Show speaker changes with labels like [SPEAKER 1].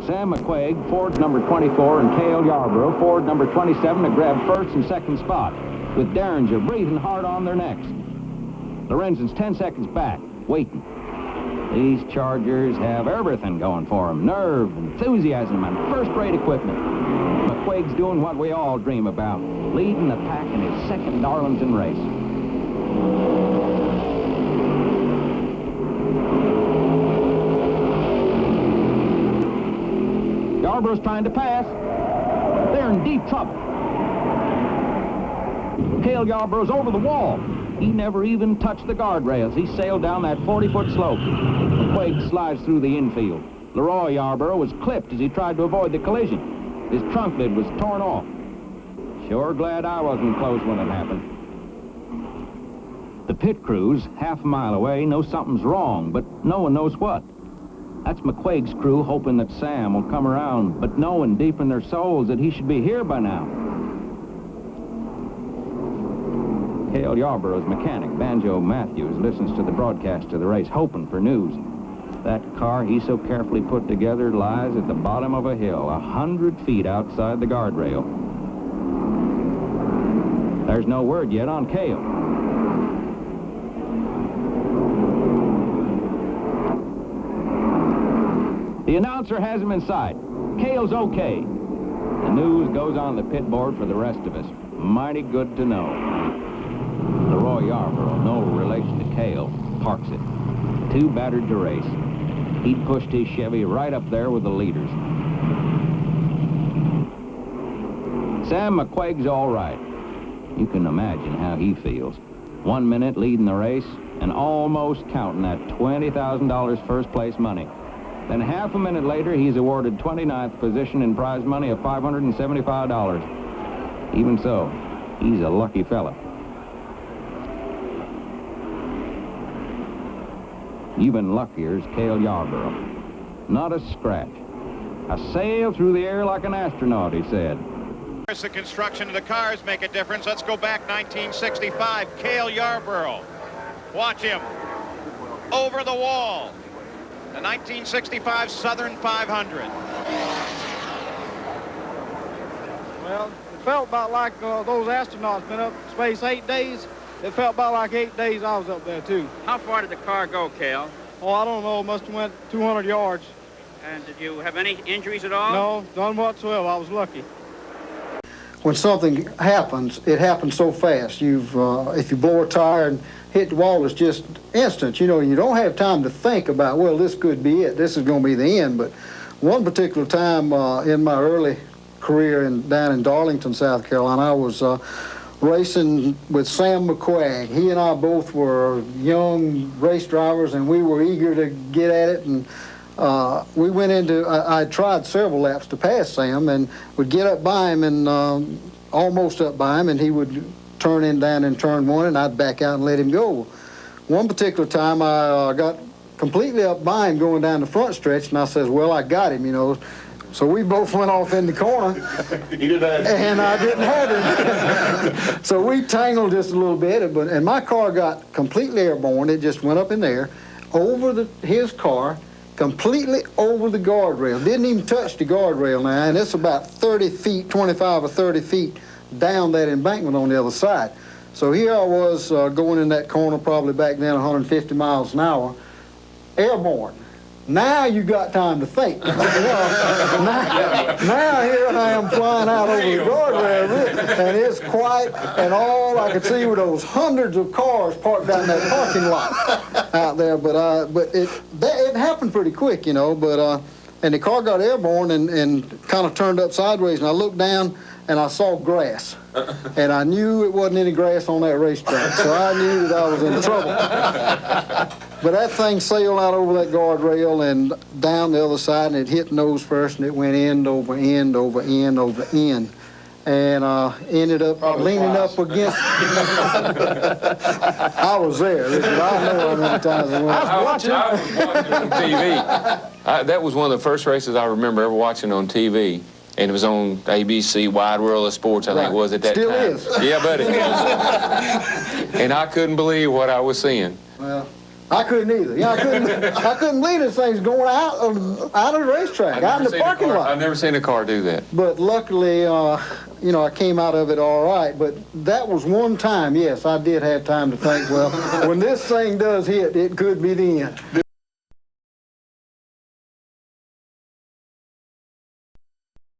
[SPEAKER 1] Sam McQuaig, Ford number 24, and Cale Yarborough, Ford number 27, to grab first and second spot, with Derringer breathing hard on their necks. Lorenzen's 10 seconds back, waiting. These Chargers have everything going for them: nerve, enthusiasm, and first-rate equipment. McQuaig's doing what we all dream about, leading the pack in his second Darlington race. Yarborough's trying to pass. They're in deep trouble. Cale Yarborough's over the wall. He never even touched the guardrails. He sailed down that 40-foot slope. McQuaig slides through the infield. Leroy Yarborough was clipped as he tried to avoid the collision. His trunk lid was torn off. Sure glad I wasn't close when it happened. The pit crews, half a mile away, know something's wrong, but no one knows what. That's McQuaig's crew hoping that Sam will come around, but knowing deep in their souls that he should be here by now. Cale Yarborough's mechanic, Banjo Matthews, listens to the broadcast of the race, hoping for news. That car he so carefully put together lies at the bottom of a hill, 100 feet outside the guardrail. There's no word yet on Cale. The announcer has him in sight. Cale's okay. The news goes on the pit board for the rest of us. Mighty good to know. Leroy Yarborough, no relation to Cale, parks it. Too battered to race. He'd pushed his Chevy right up there with the leaders. Sam McQuaig's all right. You can imagine how he feels. 1 minute leading the race and almost counting that $20,000 first place money. Then half a minute later, he's awarded 29th position in prize money of $575. Even so, he's a lucky fella. Even luckier is Cale Yarborough. Not a scratch. I sail through the air like an astronaut, he said.
[SPEAKER 2] The construction of the cars make a difference. Let's go back 1965. Cale Yarborough. Watch him. Over the wall. The 1965 Southern 500.
[SPEAKER 3] Well, it felt about like those astronauts been up in space 8 days. It felt about like 8 days I was up there, too.
[SPEAKER 4] How far did the car go, Cale?
[SPEAKER 3] Oh, I don't know. Must have went 200 yards.
[SPEAKER 4] And did you have any injuries at all?
[SPEAKER 3] No, none whatsoever. I was lucky.
[SPEAKER 5] When something happens, it happens so fast. If you blow a tire and hit the wall, it's just instant. You know, you don't have time to think about, well, this could be it. This is going to be the end. But one particular time in my early career down in Darlington, South Carolina, I was racing with Sam McQuaig. He and I both were young race drivers, and we were eager to get at it. And we went into, I tried several laps to pass Sam, and would get up by him and almost up by him, and he would turn in down in turn one, and I'd back out and let him go. One particular time I got completely up by him going down the front stretch, and I says, well, I got him, you know. So we both went off in the corner, and I didn't have him. So we tangled just a little bit, and my car got completely airborne. It just went up in there, over his car, completely over the guardrail. Didn't even touch the guardrail now, and it's about 30 feet, 25 or 30 feet down that embankment on the other side. So here I was going in that corner, probably back then 150 miles an hour, airborne. Now you got time to think. now here I am flying out over the guardrail, and it's quiet, and all I could see were those hundreds of cars parked out in that parking lot out there. But it happened pretty quick, you know. And the car got airborne and kind of turned up sideways, and I looked down and I saw grass, and I knew it wasn't any grass on that racetrack, so I knew that I was in trouble. But that thing sailed out over that guardrail and down the other side, and it hit nose first, and it went end over end over end over end, and ended up leaning up against. I was there. I know how many times I was watching on
[SPEAKER 6] TV. That was one of the first races I remember ever watching on TV. And it was on ABC, Wide World of Sports, I think it was at that
[SPEAKER 5] time.
[SPEAKER 6] Still is. Yeah, buddy. And I couldn't believe what I was seeing.
[SPEAKER 5] Well, I couldn't either. Yeah, I couldn't believe this thing's going out of the racetrack, out in the parking lot.
[SPEAKER 6] I've never seen a car do that.
[SPEAKER 5] But luckily, you know, I came out of it all right. But that was one time, yes, I did have time to think, well, when this thing does hit, it could be the end.